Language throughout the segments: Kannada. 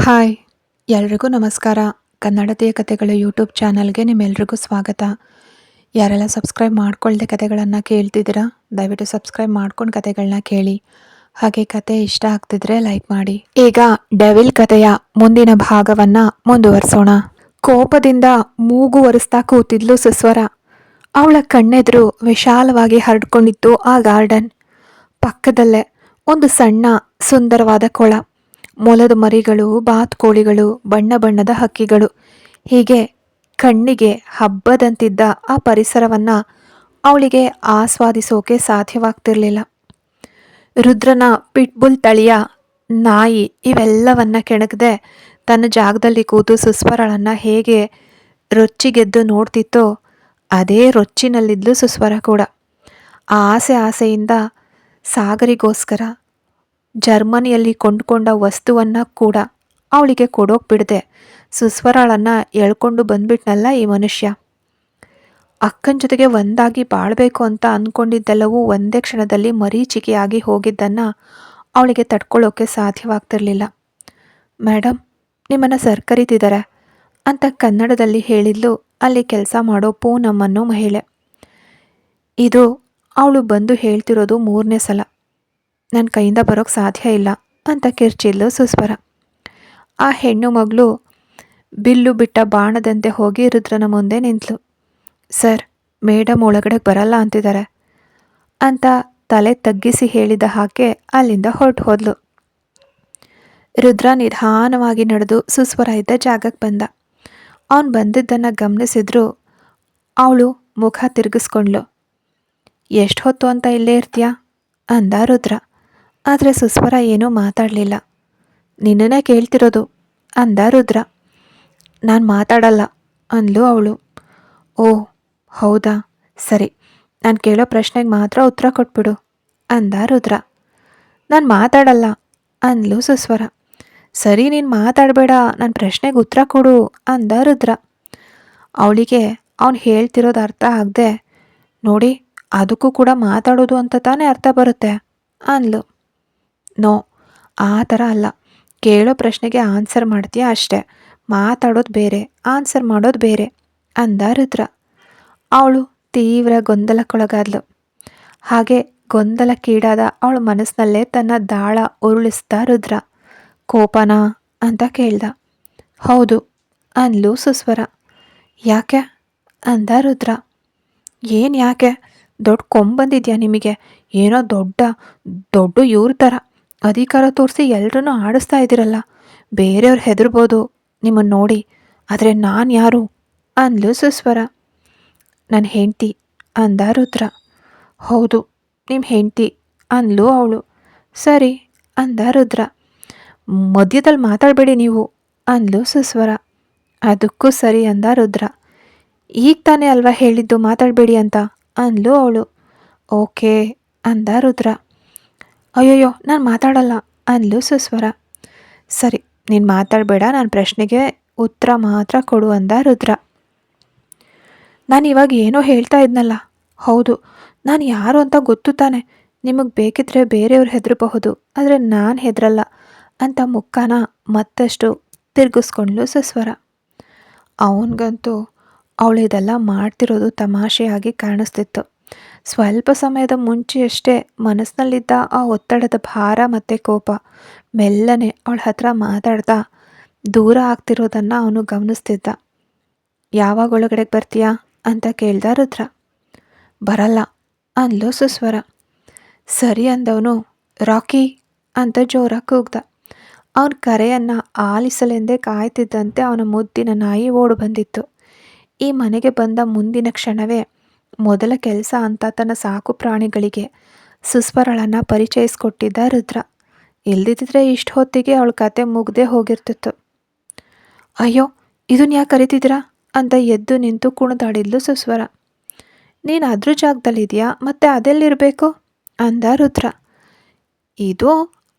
ಹಾಯ್! ಎಲ್ರಿಗೂ ನಮಸ್ಕಾರ. ಕನ್ನಡತಿಯ ಕಥೆಗಳ ಯೂಟ್ಯೂಬ್ ಚಾನಲ್‌ಗೆ ನಿಮ್ಮೆಲ್ರಿಗೂ ಸ್ವಾಗತ. ಯಾರೆಲ್ಲ ಸಬ್ಸ್ಕ್ರೈಬ್ ಮಾಡ್ಕೊಳ್ದೆ ಕಥೆಗಳನ್ನು ಕೇಳ್ತಿದ್ದೀರಾ, ದಯವಿಟ್ಟು ಸಬ್ಸ್ಕ್ರೈಬ್ ಮಾಡ್ಕೊಂಡು ಕಥೆಗಳನ್ನ ಕೇಳಿ. ಹಾಗೆ ಕತೆ ಇಷ್ಟ ಆಗ್ತಿದ್ರೆ ಲೈಕ್ ಮಾಡಿ. ಈಗ ಡೆವಿಲ್ ಕಥೆಯ ಮುಂದಿನ ಭಾಗವನ್ನ ಮುಂದುವರಿಸೋಣ. ಕೋಪದಿಂದ ಮೂಗು ಒರೆಸ್ತಾ ಕೂತಿದ್ಲು ಸುಸ್ವರ. ಅವಳ ಕಣ್ಣೆದುರು ವಿಶಾಲವಾಗಿ ಹರಡ್ಕೊಂಡಿತ್ತು ಆ ಗಾರ್ಡನ್. ಪಕ್ಕದಲ್ಲೇ ಒಂದು ಸಣ್ಣ ಸುಂದರವಾದ ಕೊಳ, ಮೊಲದ ಮರಿಗಳು, ಬಾತುಕೋಳಿಗಳು, ಬಣ್ಣ ಬಣ್ಣದ ಹಕ್ಕಿಗಳು, ಹೀಗೆ ಕಣ್ಣಿಗೆ ಹಬ್ಬದಂತಿದ್ದ ಆ ಪರಿಸರವನ್ನ ಅವಳಿಗೆ ಆಸ್ವಾದಿಸೋಕೆ ಸಾಧ್ಯವಾಗ್ತಿರ್ಲಿಲ್ಲ. ರುದ್ರನ ಪಿಟ್ಬುಲ್ ತಳಿಯ ನಾಯಿ ಇವೆಲ್ಲವನ್ನ ಕೆಣಕದೆ ತನ್ನ ಜಾಗದಲ್ಲಿ ಕೂತು ಸುಸ್ವರಳನ್ನ ಹೇಗೆ ರೊಚ್ಚಿಗೆದ್ದು ನೋಡ್ತಿತ್ತೋ ಅದೇ ರೊಚ್ಚಿನಲ್ಲಿದ್ಲು ಸುಸ್ವರ ಕೂಡ. ಆ ಆಸೆಯಿಂದ ಸಾಗರಿಗೋಸ್ಕರ ಜರ್ಮನಿಯಲ್ಲಿ ಕೊಂಡುಕೊಂಡ ವಸ್ತುವನ್ನು ಕೂಡ ಅವಳಿಗೆ ಕೊಡೋಕೆ ಬಿಡದೆ ಸುಸ್ವರಳನ್ನು ಎಳ್ಕೊಂಡು ಬಂದ್ಬಿಟ್ನಲ್ಲ ಈ ಮನುಷ್ಯ. ಅಕ್ಕನ ಜೊತೆಗೆ ಒಂದಾಗಿ ಬಾಳಬೇಕು ಅಂತ ಅಂದ್ಕೊಂಡಿದ್ದೆಲ್ಲವೂ ಒಂದೇ ಕ್ಷಣದಲ್ಲಿ ಮರೀಚಿಕೆಯಾಗಿ ಹೋಗಿದ್ದನ್ನು ಅವಳಿಗೆ ತಡ್ಕೊಳ್ಳೋಕೆ ಸಾಧ್ಯವಾಗ್ತಿರ್ಲಿಲ್ಲ. ಮೇಡಮ್, ನಿಮ್ಮನ್ನು ಸರ್ ಕರೀತಿದ್ದಾರೆ ಅಂತ ಕನ್ನಡದಲ್ಲಿ ಹೇಳಿದ್ಲು ಅಲ್ಲಿ ಕೆಲಸ ಮಾಡೋ ಪೂನಮ್ಮನ್ನೋ ಮಹಿಳೆ. ಇದು ಅವಳು ಬಂದು ಹೇಳ್ತಿರೋದು 3ನೇ ಸಲ. ನನ್ನ ಕೈಯಿಂದ ಬರೋಕ್ಕೆ ಸಾಧ್ಯ ಇಲ್ಲ ಅಂತ ಕಿರ್ಚಿದ್ಲು ಸುಸ್ವರ. ಆ ಹೆಣ್ಣು ಮಗಳು ಬಿಲ್ಲು ಬಿಟ್ಟ ಬಾಣದಂತೆ ಹೋಗಿ ರುದ್ರನ ಮುಂದೆ ನಿಂತಳು. ಸರ್, ಮೇಡಮ್ ಒಳಗಡೆ ಬರಲ್ಲ ಅಂತಿದ್ದಾರೆ ಅಂತ ತಲೆ ತಗ್ಗಿಸಿ ಹೇಳಿದ ಹಾಗೆ ಅಲ್ಲಿಂದ ಹೊರಟು ಹೋದ್ಲು. ರುದ್ರ ನಿಧಾನವಾಗಿ ನಡೆದು ಸುಸ್ವರ ಇದ್ದ ಜಾಗಕ್ಕೆ ಬಂದ. ಅವನು ಬಂದಿದ್ದನ್ನು ಗಮನಿಸಿದ್ರು ಅವಳು ಮುಖ ತಿರುಗಿಸ್ಕೊಂಡ್ಲು. ಎಷ್ಟು ಹೊತ್ತು ಅಂತ ಇಲ್ಲೇ ಇರ್ತೀಯಾ ಅಂದ ರುದ್ರ. ಆದರೆ ಸುಸ್ವರ ಏನೂ ಮಾತಾಡಲಿಲ್ಲ. ನಿನ್ನನ್ನೇ ಕೇಳ್ತಿರೋದು ಅಂದ ರುದ್ರ. ನಾನು ಮಾತಾಡಲ್ಲ ಅಂದ್ಲು ಅವಳು. ಓ ಹೌದಾ, ಸರಿ, ನಾನು ಕೇಳೋ ಪ್ರಶ್ನೆಗೆ ಮಾತ್ರ ಉತ್ತರ ಕೊಟ್ಬಿಡು ಅಂದ ರುದ್ರ. ನಾನು ಮಾತಾಡಲ್ಲ ಅಂದ್ಲು ಸುಸ್ವರ. ಸರಿ, ನೀನು ಮಾತಾಡಬೇಡ, ನನ್ನ ಪ್ರಶ್ನೆಗೆ ಉತ್ತರ ಕೊಡು ಅಂದ ರುದ್ರ. ಅವಳಿಗೆ ಅವನು ಹೇಳ್ತಿರೋದು ಅರ್ಥ ಆಗದೆ, ನೋಡಿ, ಅದಕ್ಕೂ ಕೂಡ ಮಾತಾಡೋದು ಅಂತ ತಾನೇ ಅರ್ಥ ಬರುತ್ತೆ ಅಂದ್ಲು. ನೋ, ಆ ಥರ ಅಲ್ಲ. ಕೇಳೋ ಪ್ರಶ್ನೆಗೆ ಆನ್ಸರ್ ಮಾಡ್ತೀಯ ಅಷ್ಟೆ, ಮಾತಾಡೋದು ಬೇರೆ, ಆನ್ಸರ್ ಮಾಡೋದು ಬೇರೆ ಅಂದ ರುದ್ರ. ಅವಳು ತೀವ್ರ ಗೊಂದಲಕ್ಕೊಳಗಾದ್ಲು. ಹಾಗೆ ಗೊಂದಲಕ್ಕೀಡಾದ ಅವಳ ಮನಸ್ಸಿನಲ್ಲೇ ತನ್ನ ದಾಳ ಉರುಳಿಸ್ದ ರುದ್ರ. ಕೋಪನಾ ಅಂತ ಕೇಳ್ದ. ಹೌದು ಅಂದ್ಲು ಸುಸ್ವರ. ಯಾಕೆ ಅಂದ ರುದ್ರ. ಏನು ಯಾಕೆ? ದೊಡ್ಡ ಕೊಂಬಂದಿದ್ಯಾ ನಿಮಗೆ? ಏನೋ ದೊಡ್ಡ ದೊಡ್ಡ ಇವ್ರ ಥರ ಅಧಿಕಾರ ತೋರಿಸಿ ಎಲ್ಲರನ್ನೂ ಆಡಿಸ್ತಾ ಇದ್ದೀರಲ್ಲ. ಬೇರೆಯವ್ರು ಹೆದರ್ಬೋದು ನಿಮ್ಮನ್ನು ನೋಡಿ, ಆದರೆ ನಾನು ಯಾರು ಅಂದ್ಲು ಸುಸ್ವರ. ನನ್ನ ಹೆಂಡ್ತಿ ಅಂದ ರುದ್ರ. ಹೌದು, ನಿಮ್ಮ ಹೆಂಡ್ತಿ ಅಂದ್ಲು ಅವಳು. ಸರಿ ಅಂದ ರುದ್ರ. ಮಧ್ಯದಲ್ಲಿ ಮಾತಾಡಬೇಡಿ ನೀವು ಅಂದ್ಲು ಸುಸ್ವರ. ಅದಕ್ಕೂ ಸರಿ ಅಂದ ರುದ್ರ. ಈಗ ತಾನೇ ಅಲ್ವಾ ಹೇಳಿದ್ದು ಮಾತಾಡಬೇಡಿ ಅಂತ ಅಂದ್ಲು ಅವಳು. ಓಕೆ ಅಂದ ರುದ್ರ. ಅಯ್ಯಯ್ಯೋ, ನಾನು ಮಾತಾಡಲ್ಲ ಅಂದ್ಲು ಸುಸ್ವರ. ಸರಿ, ನೀನು ಮಾತಾಡಬೇಡ, ನನ್ನ ಪ್ರಶ್ನೆಗೆ ಉತ್ತರ ಮಾತ್ರ ಕೊಡು ಅಂದ ರುದ್ರ. ನಾನು ಇವಾಗ ಏನೋ ಹೇಳ್ತಾ ಇದ್ನಲ್ಲ, ಹೌದು, ನಾನು ಯಾರು ಅಂತ ಗೊತ್ತು ತಾನೆ. ನಿಮಗೆ ಬೇಕಿದ್ರೆ ಬೇರೆಯವ್ರು ಹೆದರಬಹುದು, ಆದರೆ ನಾನು ಹೆದರಲ್ಲ ಅಂತ ಮುಖನ ಮತ್ತಷ್ಟು ತಿರುಗಿಸ್ಕೊಂಡ್ಲು ಸುಸ್ವರ. ಅವನಿಗಂತೂ ಅವಳು ಇದೆಲ್ಲ ಮಾಡ್ತಿರೋದು ತಮಾಷೆಯಾಗಿ ಕಾಣಿಸ್ತಿತ್ತು. ಸ್ವಲ್ಪ ಸಮಯದ ಮುಂಚೆಯಷ್ಟೇ ಮನಸ್ಸಿನಲ್ಲಿದ್ದ ಆ ಒತ್ತಡದ ಭಾರ ಮತ್ತು ಕೋಪ ಮೆಲ್ಲನೆ ಅವಳ ಹತ್ರ ಮಾತಾಡ್ತಾ ದೂರ ಆಗ್ತಿರೋದನ್ನು ಅವನು ಗಮನಿಸ್ತಿದ್ದ. ಯಾವಾಗ ಒಳಗಡೆಗೆ ಬರ್ತೀಯಾ ಅಂತ ಕೇಳ್ದ ರುದ್ರ. ಬರಲ್ಲ ಅಂದ್ಲು ಸುಸ್ವರ. ಸರಿ ಅಂದವನು ರಾಕಿ ಅಂತ ಜೋರಾಗಿ ಕೂಗ್ದ. ಅವನ ಕರೆಯನ್ನು ಆಲಿಸಲೆಂದೇ ಕಾಯ್ತಿದ್ದಂತೆ ಅವನ ಮುದ್ದಿನ ನಾಯಿ ಓಡು ಬಂದಿತ್ತು. ಈ ಮನೆಗೆ ಬಂದ ಮುಂದಿನ ಕ್ಷಣವೇ ಮೊದಲ ಕೆಲಸ ಅಂತ ತನ್ನ ಸಾಕು ಪ್ರಾಣಿಗಳಿಗೆ ಸುಸ್ವರಳನ್ನು ಪರಿಚಯಿಸ್ಕೊಟ್ಟಿದ್ದ ರುದ್ರ. ಇಲ್ದಿದ್ದರೆ ಇಷ್ಟು ಹೊತ್ತಿಗೆ ಅವಳ ಕತೆ ಮುಗ್ದೇ ಹೋಗಿರ್ತಿತ್ತು. ಅಯ್ಯೋ, ಇದನ್ನ ಯಾಕೆ ಕರಿತಿದ್ದೀರಾ ಅಂತ ಎದ್ದು ನಿಂತು ಕುಣಿದಾಡಿದ್ಲು ಸುಸ್ವರ. ನೀನು ಅದ್ರ ಜಾಗದಲ್ಲಿದೆಯಾ, ಮತ್ತೆ ಅದೆಲ್ಲಿರಬೇಕು ಅಂದ ರುದ್ರ. ಇದು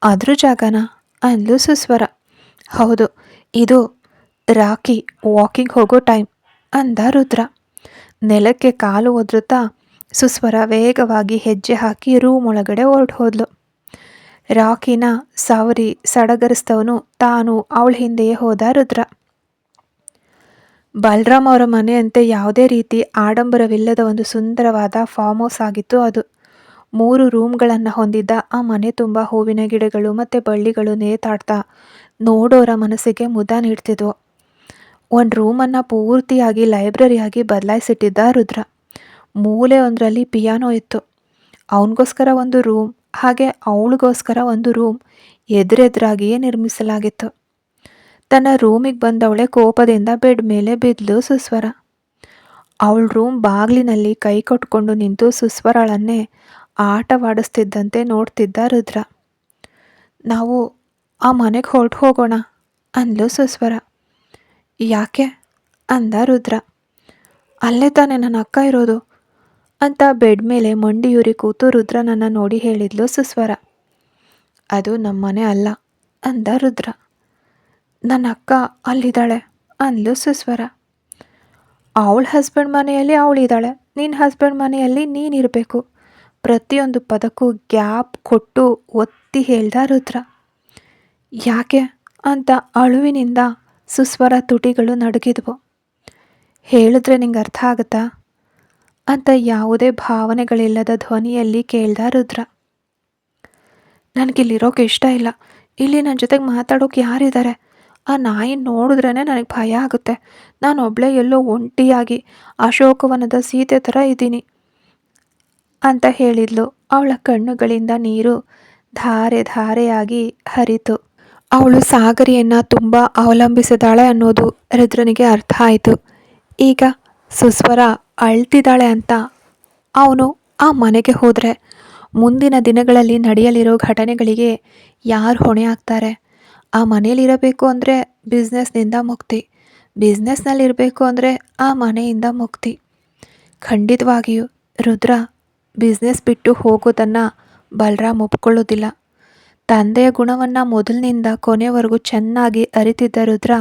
ಅದ್ರ ಜಾಗನಾ ಅಂದ್ಲು ಸುಸ್ವರ. ಹೌದು, ಇದು ರಾಕಿ ವಾಕಿಂಗ್ ಹೋಗೋ ಟೈಮ್ ಅಂದ ರುದ್ರ. ನೆಲಕ್ಕೆ ಕಾಲು ಒದ್ರುತ್ತಾ ಸುಸ್ವರ ವೇಗವಾಗಿ ಹೆಜ್ಜೆ ಹಾಕಿ ರೂಮ್ ಒಳಗಡೆ ಹೊರಟು ಹೋದ್ಲು. ರಾಕಿನ ಸವರಿ ಸಡಗರಿಸಿದವನು ತಾನು ಅವಳ ಹಿಂದೆಯೇ ಹೋದ ರುದ್ರ. ಬಲರಾಮ್ ಅವರ ಮನೆಯಂತೆ ಯಾವುದೇ ರೀತಿ ಆಡಂಬರವಿಲ್ಲದ ಒಂದು ಸುಂದರವಾದ ಫಾರ್ಮ್ ಹೌಸ್ ಆಗಿತ್ತು ಅದು. 3 ರೂಮ್ಗಳನ್ನು ಹೊಂದಿದ್ದ ಆ ಮನೆ ತುಂಬ ಹೂವಿನ ಗಿಡಗಳು ಮತ್ತು ಬಳ್ಳಿಗಳು ನೇತಾಡ್ತಾ ನೋಡೋರ ಮನಸ್ಸಿಗೆ ಮುದ ನೀಡ್ತಿದ್ವು. ಒಂದು ರೂಮನ್ನು ಪೂರ್ತಿಯಾಗಿ ಲೈಬ್ರರಿಯಾಗಿ ಬದಲಾಯಿಸಿಟ್ಟಿದ್ದ ರುದ್ರ. ಮೂಲೆ ಒಂದರಲ್ಲಿ ಪಿಯಾನೋ ಇತ್ತು. ಅವನಿಗೋಸ್ಕರ ಒಂದು ರೂಮ್, ಹಾಗೆ ಅವಳಿಗೋಸ್ಕರ ಒಂದು ರೂಮ್ ಎದುರೆದುರಾಗಿಯೇ ನಿರ್ಮಿಸಲಾಗಿತ್ತು. ತನ್ನ ರೂಮಿಗೆ ಬಂದವಳೆ ಕೋಪದಿಂದ ಬೆಡ್ ಮೇಲೆ ಬಿದ್ಲು ಸುಸ್ವರ. ಅವಳ ರೂಮ್ ಬಾಗಿಲಿನಲ್ಲಿ ಕೈ ಕೊಟ್ಕೊಂಡು ನಿಂತು ಸುಸ್ವರಳನ್ನೇ ಆಟವಾಡಿಸ್ತಿದ್ದಂತೆ ನೋಡ್ತಿದ್ದ ರುದ್ರ. ನಾವು ಆ ಮನೆಗೆ ಹೊರಟು ಹೋಗೋಣ ಅಂದ್ಲು ಸುಸ್ವರ. ಯಾಕೆ ಅಂದ ರುದ್ರ. ಅಲ್ಲೇ ತಾನೇ ನನ್ನ ಅಕ್ಕ ಇರೋದು ಅಂತ ಬೆಡ್ ಮೇಲೆ ಮಂಡಿಯೂರಿ ಕೂತು ರುದ್ರನನ್ನು ನೋಡಿ ಹೇಳಿದ್ಲು ಸುಸ್ವರ. ಅದು ನಮ್ಮನೆ ಅಲ್ಲ ಅಂದ ರುದ್ರ. ನನ್ನ ಅಕ್ಕ ಅಲ್ಲಿದ್ದಾಳೆ ಅಂದ್ಲು ಸುಸ್ವರ. ಅವಳ ಹಸ್ಬೆಂಡ್ ಮನೆಯಲ್ಲಿ ಅವಳಿದ್ದಾಳೆ, ನಿನ್ನ ಹಸ್ಬೆಂಡ್ ಮನೆಯಲ್ಲಿ ನೀನಿರಬೇಕು. ಪ್ರತಿಯೊಂದು ಪದಕ್ಕೂ ಗ್ಯಾಪ್ ಕೊಟ್ಟು ಒತ್ತಿ ಹೇಳ್ದ ರುದ್ರ. ಯಾಕೆ ಅಂತ ಅಳುವಿನಿಂದ ಸುಸ್ವರ ತುಟಿಗಳು ನಡುಗಿದ್ವು. ಹೇಳಿದ್ರೆ ನಿಂಗೆ ಅರ್ಥ ಆಗುತ್ತಾ ಅಂತ ಯಾವುದೇ ಭಾವನೆಗಳಿಲ್ಲದ ಧ್ವನಿಯಲ್ಲಿ ಕೇಳ್ದ ರುದ್ರ. ನನಗಿಲ್ಲಿರೋಕೆ ಇಷ್ಟ ಇಲ್ಲ. ಇಲ್ಲಿ ನನ್ನ ಜೊತೆಗೆ ಮಾತಾಡೋಕೆ ಯಾರಿದ್ದಾರೆ? ಆ ನಾಯಿ ನೋಡಿದ್ರೇ ನನಗೆ ಭಯ ಆಗುತ್ತೆ. ನಾನು ಒಬ್ಬಳೇ ಎಲ್ಲೋ ಒಂಟಿಯಾಗಿ ಅಶೋಕವನದ ಸೀತೆ ಥರ ಇದ್ದೀನಿ ಅಂತ ಹೇಳಿದ್ಲು. ಅವಳ ಕಣ್ಣುಗಳಿಂದ ನೀರು ಧಾರೆ ಧಾರೆಯಾಗಿ ಹರಿತು. ಅವಳು ಸಾಗರಿಯನ್ನು ತುಂಬ ಅವಲಂಬಿಸಿದಾಳೆ ಅನ್ನೋದು ರುದ್ರನಿಗೆ ಅರ್ಥ ಆಯಿತು. ಈಗ ಸುಸ್ವರ ಅಳ್ತಿದ್ದಾಳೆ ಅಂತ ಅವನು ಆ ಮನೆಗೆ ಹೋದರೆ ಮುಂದಿನ ದಿನಗಳಲ್ಲಿ ನಡೆಯಲಿರೋ ಘಟನೆಗಳಿಗೆ ಯಾರು ಹೊಣೆ ಆಗ್ತಾರೆ? ಆ ಮನೇಲಿರಬೇಕು ಅಂದರೆ ಬಿಸ್ನೆಸ್ನಿಂದ ಮುಕ್ತಿ, ಬಿಸ್ನೆಸ್ನಲ್ಲಿರಬೇಕು ಅಂದರೆ ಆ ಮನೆಯಿಂದ ಮುಕ್ತಿ. ಖಂಡಿತವಾಗಿಯೂ ರುದ್ರ ಬಿಸ್ನೆಸ್ ಬಿಟ್ಟು ಹೋಗೋದನ್ನು ಬಲರಾಮ್ ಒಪ್ಕೊಳ್ಳೋದಿಲ್ಲ. ತಂದೆಯ ಗುಣವನ್ನು ಮೊದಲಿನಿಂದ ಕೊನೆಯವರೆಗೂ ಚೆನ್ನಾಗಿ ಅರಿತಿದ್ದ ರುದ್ರ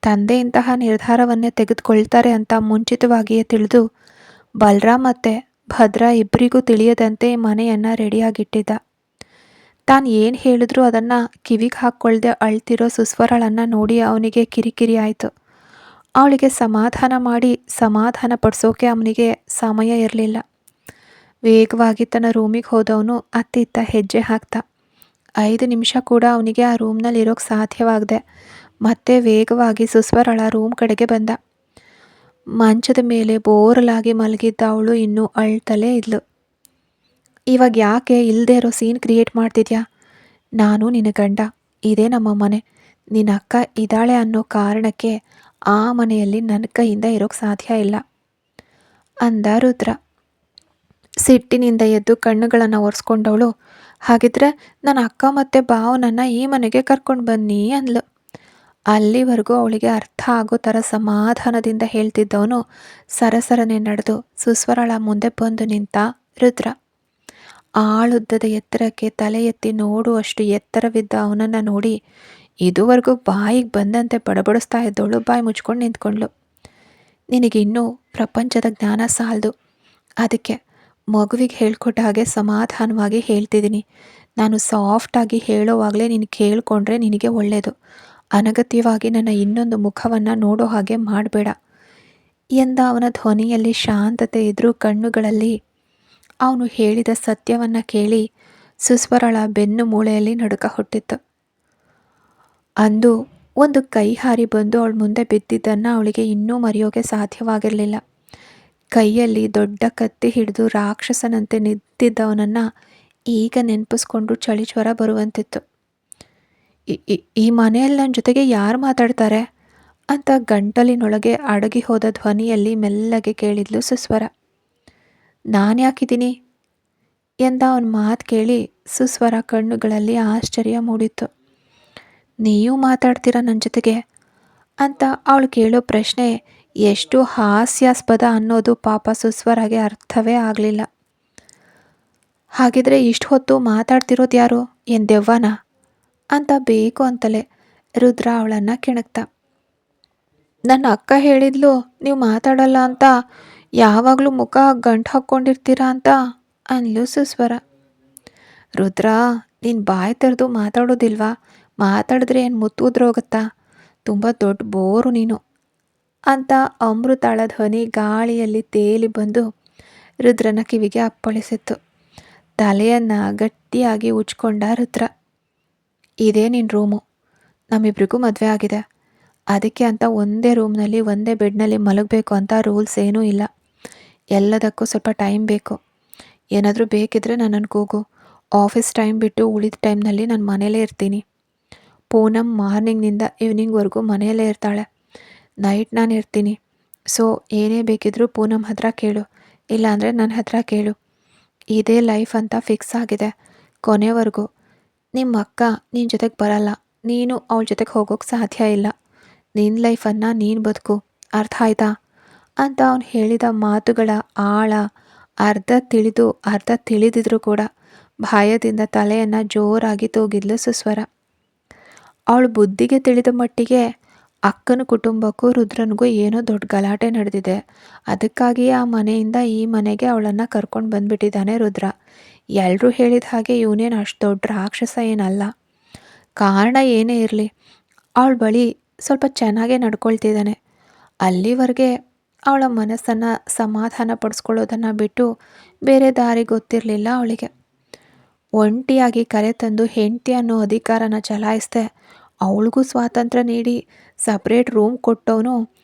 ತಂದೆ ಇಂತಹ ನಿರ್ಧಾರವನ್ನೇ ತೆಗೆದುಕೊಳ್ತಾರೆ ಅಂತ ಮುಂಚಿತವಾಗಿಯೇ ತಿಳಿದು ಬಲರಾಮ್ ಮತ್ತು ಭದ್ರಾ ಇಬ್ಬರಿಗೂ ತಿಳಿಯದಂತೆ ಮನೆಯನ್ನು ರೆಡಿಯಾಗಿಟ್ಟಿದ್ದ. ತಾನು ಏನು ಹೇಳಿದ್ರೂ ಅದನ್ನು ಕಿವಿಗೆ ಹಾಕ್ಕೊಳ್ದೆ ಅಳ್ತಿರೋ ಸುಸ್ವರಳನ್ನು ನೋಡಿ ಅವನಿಗೆ ಕಿರಿಕಿರಿ ಆಯಿತು. ಅವಳಿಗೆ ಸಮಾಧಾನ ಮಾಡಿ ಸಮಾಧಾನ ಪಡಿಸೋಕೆ ಅವನಿಗೆ ಸಮಯ ಇರಲಿಲ್ಲ. ವೇಗವಾಗಿ ತನ್ನ ರೂಮಿಗೆ ಹೋದವನು ಅತ್ತಿತ್ತ ಹೆಜ್ಜೆ ಹಾಕ್ತ. 5 ನಿಮಿಷ ಕೂಡ ಅವನಿಗೆ ಆ ರೂಮ್ನಲ್ಲಿ ಇರೋಕ್ಕೆ ಸಾಧ್ಯವಾಗದೆ ಮತ್ತೆ ವೇಗವಾಗಿ ಸುಸ್ವರಳ ರೂಮ್ ಕಡೆಗೆ ಬಂದ. ಮಂಚದ ಮೇಲೆ ಬೋರಲಾಗಿ ಮಲಗಿದ್ದ ಅವಳು ಇನ್ನೂ ಅಳ್ತಲೇ ಇದ್ಲು. ಇವಾಗ ಯಾಕೆ ಇಲ್ಲದೆ ಇರೋ ಸೀನ್ ಕ್ರಿಯೇಟ್ ಮಾಡ್ತಿದ್ಯಾ? ನಾನು ನಿನ್ನ ಗಂಡ, ಇದೇ ನಮ್ಮ ಮನೆ. ನಿನ್ನ ಅಕ್ಕ ಇದ್ದಾಳೆ ಅನ್ನೋ ಕಾರಣಕ್ಕೆ ಆ ಮನೆಯಲ್ಲಿ ನನ್ನ ಕೈಯಿಂದ ಇರೋಕ್ಕೆ ಸಾಧ್ಯ ಇಲ್ಲ ಅಂದ ರುದ್ರ. ಸಿಟ್ಟಿನಿಂದ ಎದ್ದು ಕಣ್ಣುಗಳನ್ನು ಒರೆಸ್ಕೊಂಡವಳು, ಹಾಗಿದ್ರೆ ನನ್ನ ಅಕ್ಕ ಮತ್ತು ಭಾವನನ್ನು ಈ ಮನೆಗೆ ಕರ್ಕೊಂಡು ಬನ್ನಿ ಅಂದ್ಲು. ಅಲ್ಲಿವರೆಗೂ ಅವಳಿಗೆ ಅರ್ಥ ಆಗೋ ಥರ ಸಮಾಧಾನದಿಂದ ಹೇಳ್ತಿದ್ದವನು ಸರಸರನೆ ನಡೆದು ಸುಸ್ವರಳ ಮುಂದೆ ಬಂದು ನಿಂತ ರುದ್ರ. ಆಳುದ್ದದ ಎತ್ತರಕ್ಕೆ ತಲೆ ಎತ್ತಿ ನೋಡುವಷ್ಟು ಎತ್ತರವಿದ್ದ ಅವನನ್ನು ನೋಡಿ ಇದುವರೆಗೂ ಬಾಯಿಗೆ ಬಂದಂತೆ ಬಡಬಡಿಸ್ತಾ ಇದ್ದವಳು ಬಾಯಿ ಮುಚ್ಕೊಂಡು ನಿಂತ್ಕೊಂಡ್ಳು. ನಿನಗಿನ್ನೂ ಪ್ರಪಂಚದ ಜ್ಞಾನ ಸಾಲದು, ಅದಕ್ಕೆ ಮಗುವಿಗೆ ಹೇಳ್ಕೊಟ್ಟ ಹಾಗೆ ಸಮಾಧಾನವಾಗಿ ಹೇಳ್ತಿದ್ದೀನಿ. ನಾನು ಸಾಫ್ಟಾಗಿ ಹೇಳೋವಾಗಲೇ ನೀನು ಕೇಳಿಕೊಂಡ್ರೆ ನಿನಗೆ ಒಳ್ಳೆಯದು. ಅನಗತ್ಯವಾಗಿ ನನ್ನ ಇನ್ನೊಂದು ಮುಖವನ್ನು ನೋಡೋ ಹಾಗೆ ಮಾಡಬೇಡ ಎಂದ ಅವನ ಧ್ವನಿಯಲ್ಲಿ ಶಾಂತತೆ ಇದ್ರೂ ಕಣ್ಣುಗಳಲ್ಲಿ ಅವನು ಹೇಳಿದ ಸತ್ಯವನ್ನು ಕೇಳಿ ಸುಸ್ವರಳ ಬೆನ್ನು ಮೂಳೆಯಲ್ಲಿ ನಡುಕ ಹುಟ್ಟಿತ್ತು. ಅಂದು ಒಂದು ಕೈ ಹಾರಿ ಬಂದು ಅವಳ ಮುಂದೆ ಬಿದ್ದಿದ್ದನ್ನು ಅವಳಿಗೆ ಇನ್ನೂ ಮರೆಯೋಕೆ ಸಾಧ್ಯವಾಗಿರಲಿಲ್ಲ. ಕೈಯಲ್ಲಿ ದೊಡ್ಡ ಕತ್ತಿ ಹಿಡಿದು ರಾಕ್ಷಸನಂತೆ ನಿಂತಿದ್ದವನನ್ನು ಈಗ ನೆನಪಿಸ್ಕೊಂಡು ಚಳಿ ಜ್ವರ ಬರುವಂತಿತ್ತು. ಈ ಮನೆಯಲ್ಲಿ ನನ್ನ ಜೊತೆಗೆ ಯಾರು ಮಾತಾಡ್ತಾರೆ ಅಂತ ಗಂಟಲಿನೊಳಗೆ ಅಡಗಿ ಹೋದ ಧ್ವನಿಯಲ್ಲಿ ಮೆಲ್ಲಗೆ ಕೇಳಿದ್ಲು ಸುಸ್ವರ. ನಾನು ಯಾಕಿದ್ದೀನಿ ಎಂದ ಅವನ ಮಾತು ಕೇಳಿ ಸುಸ್ವರ ಕಣ್ಣುಗಳಲ್ಲಿ ಆಶ್ಚರ್ಯ ಮೂಡಿತ್ತು. ನೀವು ಮಾತಾಡ್ತೀರ ನನ್ನ ಜೊತೆಗೆ ಅಂತ ಅವಳು ಕೇಳೋ ಪ್ರಶ್ನೆ ಎಷ್ಟು ಹಾಸ್ಯಾಸ್ಪದ ಅನ್ನೋದು ಪಾಪ ಸುಸ್ವರಗೆ ಅರ್ಥವೇ ಆಗಲಿಲ್ಲ. ಹಾಗಿದ್ರೆ ಇಷ್ಟು ಹೊತ್ತು ಮಾತಾಡ್ತಿರೋದು ಯಾರು? ಏನು ದೆವ್ವನ ಅಂತ ಬೇಕು ಅಂತಲೇ ರುದ್ರ ಅವಳನ್ನು ಕೆಣಕ್ತ. ನನ್ನ ಅಕ್ಕ ಹೇಳಿದ್ಲು ನೀವು ಮಾತಾಡಲ್ಲ ಅಂತ, ಯಾವಾಗಲೂ ಮುಖ ಗಂಟು ಹಾಕ್ಕೊಂಡಿರ್ತೀರಾ ಅಂತ ಅಂದ್ಲು ಸುಸ್ವರ. ರುದ್ರ, ನೀನು ಬಾಯಿ ತೆರೆದು ಮಾತಾಡೋದಿಲ್ವಾ? ಮಾತಾಡಿದ್ರೆ ಏನು ಮುತ್ತು ಉದ್ರೋಗುತ್ತಾ? ತುಂಬ ದೊಡ್ಡ ಬೋರು ನೀನು ಅಂತ ಅಮೃತಾಳ ಧ್ವನಿ ಗಾಳಿಯಲ್ಲಿ ತೇಲಿ ಬಂದು ರುದ್ರನ ಕಿವಿಗೆ ಅಪ್ಪಳಿಸಿತ್ತು. ತಲೆಯನ್ನು ಗಟ್ಟಿಯಾಗಿ ಉಜ್ಕೊಂಡ ರುದ್ರ. ಇದೇ ನಿನ್ನ ರೂಮು. ನಮ್ಮಿಬ್ರಿಗೂ ಮದುವೆ ಆಗಿದೆ. ಅದಕ್ಕೆ ಅಂತ ಒಂದೇ ರೂಮ್ನಲ್ಲಿ ಒಂದೇ ಬೆಡ್ನಲ್ಲಿ ಮಲಗಬೇಕು ಅಂತ ರೂಲ್ಸ್ ಏನೂ ಇಲ್ಲ. ಎಲ್ಲದಕ್ಕೂ ಸ್ವಲ್ಪ ಟೈಮ್ ಬೇಕು. ಏನಾದರೂ ಬೇಕಿದ್ರೆ ನನ್ನನ್ನು ಕೂಗು. ಆಫೀಸ್ ಟೈಮ್ ಬಿಟ್ಟು ಉಳಿದ ಟೈಮ್ನಲ್ಲಿ ನಾನು ಮನೇಲೇ ಇರ್ತೀನಿ. ಪೂನಂ ಮಾರ್ನಿಂಗ್ನಿಂದ ಈವ್ನಿಂಗ್ವರೆಗೂ ಮನೆಯಲ್ಲೇ ಇರ್ತಾಳೆ. ನೈಟ್ ನಾನು ಇರ್ತೀನಿ. ಸೊ ಏನೇ ಬೇಕಿದ್ರೂ ಪೂನಂ ಹತ್ರ ಕೇಳು, ಇಲ್ಲಾಂದರೆ ನನ್ನ ಹತ್ರ ಕೇಳು. ಇದೇ ಲೈಫ್ ಅಂತ ಫಿಕ್ಸ್ ಆಗಿದೆ ಕೊನೆವರೆಗೂ. ನಿಮ್ಮ ಅಕ್ಕ ನಿನ್ನ ಜೊತೆಗೆ ಬರಲ್ಲ. ನೀನು ಅವಳ ಜೊತೆಗೆ ಹೋಗೋಕ್ಕೆ ಸಾಧ್ಯ ಇಲ್ಲ. ನಿನ್ನ ಲೈಫನ್ನು ನೀನು ಬದುಕು, ಅರ್ಥ ಆಯ್ತಾ ಅಂತ ಅವನು ಹೇಳಿದ ಮಾತುಗಳ ಆಳ ಅರ್ಧ ತಿಳಿದು ಅರ್ಧ ತಿಳಿದಿದ್ರೂ ಕೂಡ ಭಯದಿಂದ ತಲೆಯನ್ನು ಜೋರಾಗಿ ತೂಗಿದ್ಲು ಸುಸ್ವರ. ಅವಳು ಬುದ್ಧಿಗೆ ತಿಳಿದ ಮಟ್ಟಿಗೆ ಅಕ್ಕನ ಕುಟುಂಬಕ್ಕೂ ರುದ್ರನಿಗೂ ಏನೋ ದೊಡ್ಡ ಗಲಾಟೆ ನಡೆದಿದೆ. ಅದಕ್ಕಾಗಿಯೇ ಆ ಮನೆಯಿಂದ ಈ ಮನೆಗೆ ಅವಳನ್ನು ಕರ್ಕೊಂಡು ಬಂದುಬಿಟ್ಟಿದ್ದಾನೆ ರುದ್ರ. ಎಲ್ಲರೂ ಹೇಳಿದ ಹಾಗೆ ಇವನೇನು ಅಷ್ಟು ದೊಡ್ಡ ರಾಕ್ಷಸ ಏನಲ್ಲ. ಕಾರಣ ಏನೇ ಇರಲಿ, ಅವಳ ಬಳಿ ಸ್ವಲ್ಪ ಚೆನ್ನಾಗೇ ನಡ್ಕೊಳ್ತಿದ್ದಾನೆ. ಅಲ್ಲಿವರೆಗೆ ಅವಳ ಮನಸ್ಸನ್ನು ಸಮಾಧಾನ ಪಡಿಸ್ಕೊಳ್ಳೋದನ್ನು ಬಿಟ್ಟು ಬೇರೆ ದಾರಿ ಗೊತ್ತಿರಲಿಲ್ಲ ಅವಳಿಗೆ. ಒಂಟಿಯಾಗಿ ಕರೆತಂದು ಹೆಂಡತಿ ಅನ್ನೋ ಅಧಿಕಾರನ ಚಲಾಯಿಸ್ದೆ ಅವಳಿಗೂ ಸ್ವಾತಂತ್ರ್ಯ ನೀಡಿ ಸಪ್ರೇಟ್ ರೂಮ್ ಕೊಟ್ಟವನು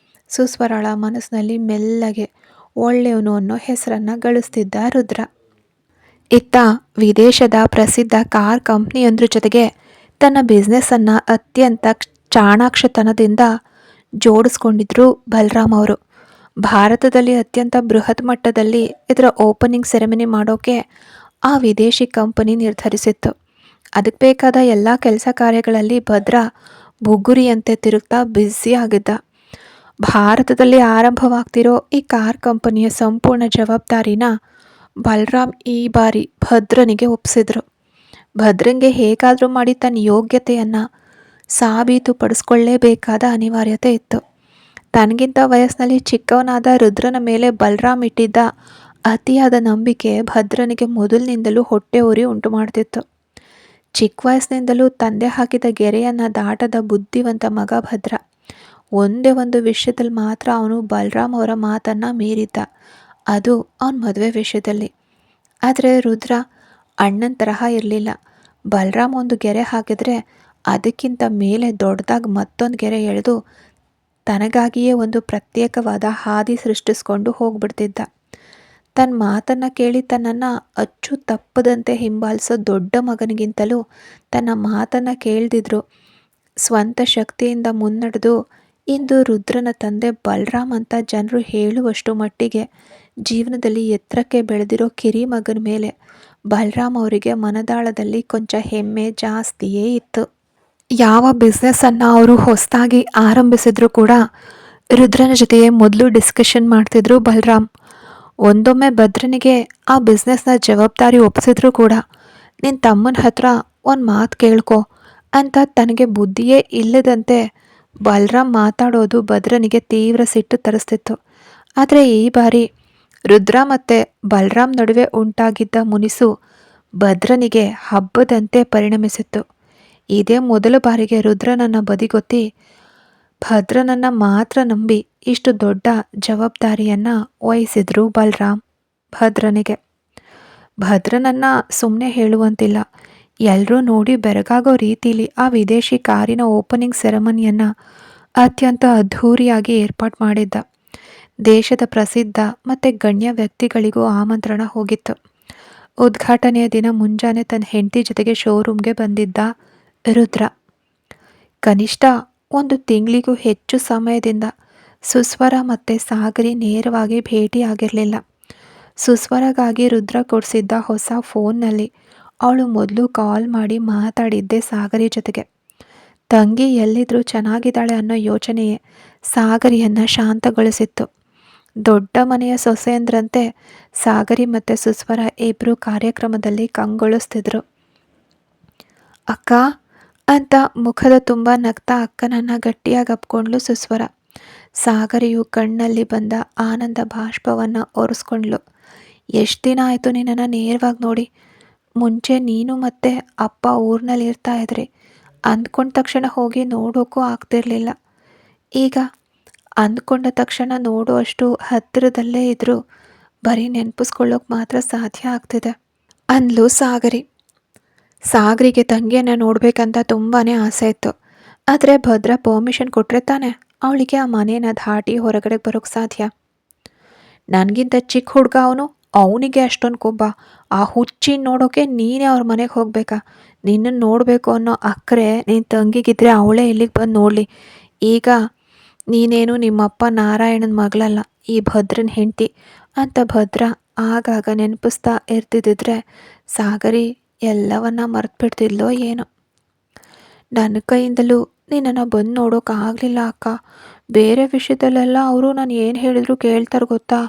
ಸುಸ್ವರಾಳ ಮನಸ್ಸಿನಲ್ಲಿ ಮೆಲ್ಲಗೆ ಒಳ್ಳೆಯವನು ಅನ್ನೋ ಹೆಸರನ್ನು ಗಳಿಸ್ತಿದ್ದ ರುದ್ರ. ಇತ್ತ ವಿದೇಶದ ಪ್ರಸಿದ್ಧ ಕಾರ್ ಕಂಪ್ನಿಯೊಂದ್ರ ಜೊತೆಗೆ ತನ್ನ ಬಿಸ್ನೆಸ್ಸನ್ನು ಅತ್ಯಂತ ಚಾಣಾಕ್ಷತನದಿಂದ ಜೋಡಿಸ್ಕೊಂಡಿದ್ರು ಬಲರಾಮ್ ಅವರು. ಭಾರತದಲ್ಲಿ ಅತ್ಯಂತ ಬೃಹತ್ ಮಟ್ಟದಲ್ಲಿ ಇದರ ಓಪನಿಂಗ್ ಸೆರೆಮನಿ ಮಾಡೋಕ್ಕೆ ಆ ವಿದೇಶಿ ಕಂಪನಿ ನಿರ್ಧರಿಸಿತ್ತು. ಅದಕ್ಕೆ ಬೇಕಾದ ಎಲ್ಲ ಕೆಲಸ ಕಾರ್ಯಗಳಲ್ಲಿ ಭದ್ರ ಬುಗುರಿಯಂತೆ ತಿರುಗ್ತಾ ಬ್ಯುಸಿ ಆಗಿದ್ದ. ಭಾರತದಲ್ಲಿ ಆರಂಭವಾಗ್ತಿರೋ ಈ ಕಾರ್ ಕಂಪನಿಯ ಸಂಪೂರ್ಣ ಜವಾಬ್ದಾರಿನ ಬಲರಾಮ್ ಈ ಬಾರಿ ಭದ್ರನಿಗೆ ಒಪ್ಪಿಸಿದ್ರು. ಭದ್ರಂಗೆ ಹೇಗಾದರೂ ಮಾಡಿ ತನ್ನ ಯೋಗ್ಯತೆಯನ್ನು ಸಾಬೀತುಪಡಿಸ್ಕೊಳ್ಳೇಬೇಕಾದ ಅನಿವಾರ್ಯತೆ ಇತ್ತು. ತನಗಿಂತ ವಯಸ್ಸಿನಲ್ಲಿ ಚಿಕ್ಕವನಾದ ರುದ್ರನ ಮೇಲೆ ಬಲರಾಮ್ ಇಟ್ಟಿದ್ದ ಅತಿಯಾದ ನಂಬಿಕೆ ಭದ್ರನಿಗೆ ಮೊದಲಿನಿಂದಲೂ ಹೊಟ್ಟೆ ಉರಿ ಉಂಟು ಮಾಡ್ತಿತ್ತು. ಚಿಕ್ಕ ವಯಸ್ಸಿನಿಂದಲೂ ತಂದೆ ಹಾಕಿದ ಗೆರೆಯನ್ನು ದಾಟದ ಬುದ್ಧಿವಂತ ಮಗ ಭದ್ರ. ಒಂದೇ ಒಂದು ವಿಷಯದಲ್ಲಿ ಮಾತ್ರ ಅವನು ಬಲರಾಮ್ ಅವರ ಮಾತನ್ನು ಮೀರಿದ್ದ, ಅದು ಅವನ ಮದುವೆ ವಿಷಯದಲ್ಲಿ. ಆದರೆ ರುದ್ರ ಅಣ್ಣನ ತರಹ ಇರಲಿಲ್ಲ. ಬಲರಾಮ್ ಒಂದು ಗೆರೆ ಹಾಕಿದ್ರೆ ಅದಕ್ಕಿಂತ ಮೇಲೆ ದೊಡ್ಡದಾಗಿ ಮತ್ತೊಂದು ಗೆರೆ ಎಳೆದು ತನಗಾಗಿಯೇ ಒಂದು ಪ್ರತ್ಯೇಕವಾದ ಹಾದಿ ಸೃಷ್ಟಿಸ್ಕೊಂಡು ಹೋಗ್ಬಿಡ್ತಿದ್ದ. ತನ್ನ ಮಾತನ್ನು ಕೇಳಿ ತನ್ನನ್ನು ಅಚ್ಚು ತಪ್ಪದಂತೆ ಹಿಂಬಾಲಿಸೋ ದೊಡ್ಡ ಮಗನಿಗಿಂತಲೂ ತನ್ನ ಮಾತನ್ನು ಕೇಳ್ದಿದ್ರು ಸ್ವಂತ ಶಕ್ತಿಯಿಂದ ಮುನ್ನಡೆದು ಇಂದು ರುದ್ರನ ತಂದೆ ಬಲರಾಮ್ ಅಂತ ಜನರು ಹೇಳುವಷ್ಟು ಮಟ್ಟಿಗೆ ಜೀವನದಲ್ಲಿ ಎತ್ತರಕ್ಕೆ ಬೆಳೆದಿರೋ ಕಿರಿ ಮಗನ ಮೇಲೆ ಬಲರಾಮ್ ಅವರಿಗೆ ಮನದಾಳದಲ್ಲಿ ಕೊಂಚ ಹೆಮ್ಮೆ ಜಾಸ್ತಿಯೇ ಇತ್ತು. ಯಾವ ಬಿಸ್ನೆಸ್ಸನ್ನು ಅವರು ಹೊಸದಾಗಿ ಆರಂಭಿಸಿದ್ರು ಕೂಡ ರುದ್ರನ ಜೊತೆಯೇ ಮೊದಲು ಡಿಸ್ಕಷನ್ ಮಾಡ್ತಿದ್ರು ಬಲರಾಮ್. ಒಂದೊಮ್ಮೆ ಭದ್ರನಿಗೆ ಆ ಬಿಸ್ನೆಸ್ನ ಜವಾಬ್ದಾರಿ ಒಪ್ಪಿಸಿದ್ರು ಕೂಡ ನಿನ್ನ ತಮ್ಮನ ಹತ್ರ ಒಂದು ಮಾತು ಕೇಳ್ಕೊ ಅಂತ ತನಗೆ ಬುದ್ಧಿಯೇ ಇಲ್ಲದಂತೆ ಬಲರಾಮ್ ಮಾತಾಡೋದು ಭದ್ರನಿಗೆ ತೀವ್ರ ಸಿಟ್ಟು ತರಿಸ್ತಿತ್ತು. ಆದರೆ ಈ ಬಾರಿ ರುದ್ರ ಮತ್ತು ಬಲರಾಮ್ ನಡುವೆ ಉಂಟಾಗಿದ್ದ ಮುನಿಸು ಭದ್ರನಿಗೆ ಹಬ್ಬದಂತೆ ಪರಿಣಮಿಸಿತ್ತು. ಇದೇ ಮೊದಲ ಬಾರಿಗೆ ರುದ್ರನನ್ನು ಬದಿಗೊತ್ತಿ ಭದ್ರನನ್ನು ಮಾತ್ರ ನಂಬಿ ಇಷ್ಟು ದೊಡ್ಡ ಜವಾಬ್ದಾರಿಯನ್ನು ವಹಿಸಿದ್ರು ಬಲರಾಮ್ ಭದ್ರನಿಗೆ. ಭದ್ರನನ್ನು ಸುಮ್ಮನೆ ಹೇಳುವಂತಿಲ್ಲ, ಎಲ್ಲರೂ ನೋಡಿ ಬೆರಗಾಗೋ ರೀತಿಲಿ ಆ ವಿದೇಶಿ ಕಾರಿನ ಓಪನಿಂಗ್ ಸೆರೆಮನಿಯನ್ನು ಅತ್ಯಂತ ಅದ್ಧೂರಿಯಾಗಿ ಏರ್ಪಾಡು ಮಾಡಿದ್ದ. ದೇಶದ ಪ್ರಸಿದ್ಧ ಮತ್ತು ಗಣ್ಯ ವ್ಯಕ್ತಿಗಳಿಗೂ ಆಮಂತ್ರಣ ಹೋಗಿತ್ತು. ಉದ್ಘಾಟನೆಯ ದಿನ ಮುಂಜಾನೆ ತನ್ನ ಹೆಂಡತಿ ಜೊತೆಗೆ ಶೋರೂಮ್ಗೆ ಬಂದಿದ್ದ ರುದ್ರ. ಕನಿಷ್ಠ ಒಂದು ತಿಂಗಳಿಗೂ ಹೆಚ್ಚು ಸಮಯದಿಂದ ಸುಸ್ವರ ಮತ್ತು ಸಾಗರಿ ನೇರವಾಗಿ ಭೇಟಿಯಾಗಿರಲಿಲ್ಲ. ಸುಸ್ವರಗಾಗಿ ರುದ್ರ ಕೊಡಿಸಿದ್ದ ಹೊಸ ಫೋನ್ನಲ್ಲಿ ಅವಳು ಮೊದಲು ಕಾಲ್ ಮಾಡಿ ಮಾತಾಡಿದ್ದೆ ಸಾಗರಿ ಜೊತೆಗೆ. ತಂಗಿ ಎಲ್ಲಿದ್ರೂ ಚೆನ್ನಾಗಿದ್ದಾಳೆ ಅನ್ನೋ ಯೋಚನೆಯೇ ಸಾಗರಿಯನ್ನು ಶಾಂತಗೊಳಿಸಿತ್ತು. ದೊಡ್ಡ ಮನೆಯ ಸೊಸೆಯಂದ್ರಂತೆ ಸಾಗರಿ ಮತ್ತು ಸುಸ್ವರ ಇಬ್ಬರು ಕಾರ್ಯಕ್ರಮದಲ್ಲಿ ಕಂಗೊಳಿಸ್ತಿದ್ರು. ಅಕ್ಕ ಅಂತ ಮುಖದ ತುಂಬ ನಗ್ತಾ ಅಕ್ಕನನ್ನು ಗಟ್ಟಿಯಾಗಿ ಅಪ್ಕೊಂಡ್ಲು ಸುಸ್ವರ. ಸಾಗರಿಯು ಕಣ್ಣಲ್ಲಿ ಬಂದ ಆನಂದ ಬಾಷ್ಪವನ್ನು ಒರೆಸ್ಕೊಂಡ್ಲು. ಎಷ್ಟು ದಿನ ಆಯಿತು ನಿನ್ನನ್ನು ನೇರವಾಗಿ ನೋಡಿ. ಮುಂಚೆ ನೀನು ಮತ್ತು ಅಪ್ಪ ಊರಿನಲ್ಲಿ ಇರ್ತಾ ಇದ್ರಿ. ಅಂದ್ಕೊಂಡ ತಕ್ಷಣ ಹೋಗಿ ನೋಡೋಕ್ಕೂ ಆಗ್ತಿರ್ಲಿಲ್ಲ. ಈಗ ಅಂದ್ಕೊಂಡ ತಕ್ಷಣ ನೋಡುವಷ್ಟು ಹತ್ತಿರದಲ್ಲೇ ಇದ್ದರೂ ಬರೀ ನೆನಪಿಸ್ಕೊಳ್ಳೋಕೆ ಮಾತ್ರ ಸಾಧ್ಯ ಆಗ್ತಿದೆ ಅಂದ್ಲು ಸಾಗರಿ. ಸಾಗರಿಗೆ ತಂಗಿಯನ್ನು ನೋಡಬೇಕಂತ ತುಂಬಾ ಆಸೆ ಇತ್ತು. ಆದರೆ ಭದ್ರ ಪರ್ಮಿಷನ್ ಕೊಟ್ಟರೆ ತಾನೆ ಅವಳಿಗೆ ಆ ಮನೇನ ದಾಟಿ ಹೊರಗಡೆ ಬರೋಕ್ಕೆ ಸಾಧ್ಯ. ನನಗಿಂತ ಚಿಕ್ಕ ಹುಡುಗ ಅವನು, ಅವನಿಗೆ ಅಷ್ಟೊಂದು ಕೊಬ್ಬ. ಆ ಹುಚ್ಚಿನ ನೋಡೋಕೆ ನೀನೇ ಅವ್ರ ಮನೆಗೆ ಹೋಗಬೇಕಾ? ನಿನ್ನನ್ನು ನೋಡಬೇಕು ಅನ್ನೋ ಅಕ್ಕರೆ ನಿನ್ನ ತಂಗಿಗಿದ್ರೆ ಅವಳೇ ಇಲ್ಲಿಗೆ ಬಂದು ನೋಡಲಿ. ಈಗ ನೀನೇನು ನಿಮ್ಮಪ್ಪ ನಾರಾಯಣನ ಮಗಳಲ್ಲ, ಈ ಭದ್ರನ ಹೆಂಡತಿ ಅಂತ ಭದ್ರ ಆಗಾಗ ನೆನಪಿಸ್ತಾ ಇರ್ತಿದ್ದಿದ್ರೆ ಸಾಗರಿ ಎಲ್ಲವನ್ನ ಮರೆತುಬಿಡ್ತಿದ್ಲೋ ಏನೋ. ನನ್ನ ಕೈಯಿಂದಲೂ ನಿನ್ನನ್ನು ಬಂದು ನೋಡೋಕ್ಕಾಗಲಿಲ್ಲ ಅಕ್ಕ. ಬೇರೆ ವಿಷಯದಲ್ಲೆಲ್ಲ ಅವರು ನಾನು ಏನು ಹೇಳಿದ್ರು ಕೇಳ್ತಾರೆ ಗೊತ್ತಾ,